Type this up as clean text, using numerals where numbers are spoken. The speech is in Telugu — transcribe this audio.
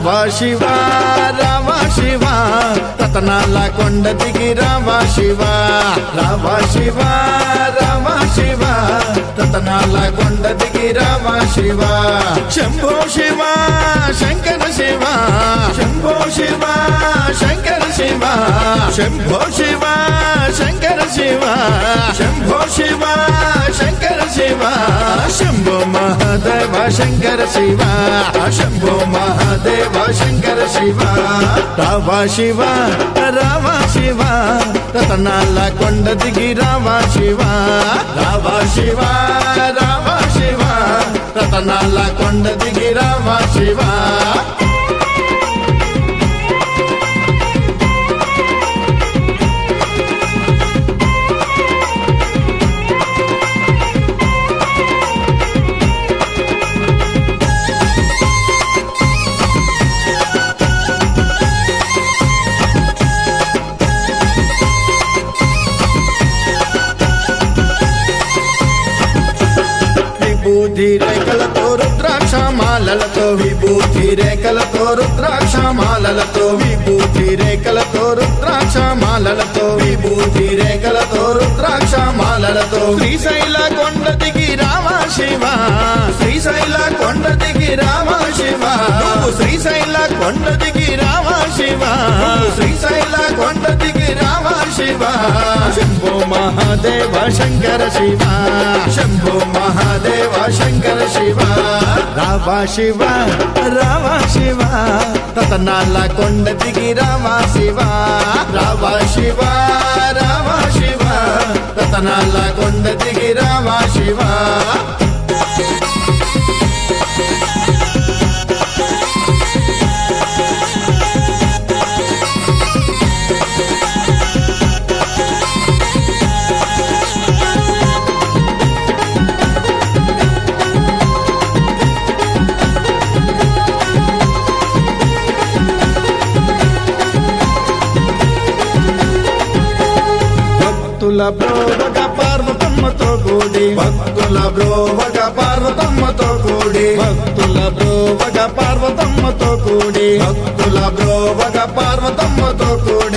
శివ రామ శివ రతనాల కొండ దిగి రామ శివ శివ రామ శివ రతనాల కొండ దిగి రామ శివ శంభో శివ శంకర శివ శంభో శివ శంకర శివ శంభో శివ శంకర శివ శంభో శివ శంకర శివ శంభో మహాదేవ శంకర శివ శంభో మహాదేవ శంకర శివ శివ రామ శివ రతనాల కొండ దిగి రామ శివ శివ రామ శివ రతనాల కొండ దిగి రామ శివ విభూతి రేఖలతో రుద్రాక్షమాలలతో విభూతి రేఖలతో రుద్రాక్షమాలలతో విభూతి రేఖలతో రుద్రాక్షమాలలతో విభూతి రేఖలతో రుద్రాక్షమాలలతో శ్రీశైల కొండ దిగి రామ శివ శ్రీశైల కొండ దిగి రామ శివ శ్రీశైల కొండ దిగి రామ శివ శ్రీశైల కొండ దిగి రామ శివ శంభో మహాదేవ శంకర శివ శంభో మహాదేవ శంకర శివ శివ శివ రతనాల కొండ దిగి రామ శివ శివ శివ రతనాల కొండ దిగి రామ శివ భక్తుల బ్రోవగ పార్వతమ్మతో కూడి భక్తుల బ్రోవగ పార్వతమ్మతో కూడి భక్తుల బ్రోవగ పార్వతమ్మతో కూడి భక్తుల బ్రోవగ పార్వతమ్మతో కూడి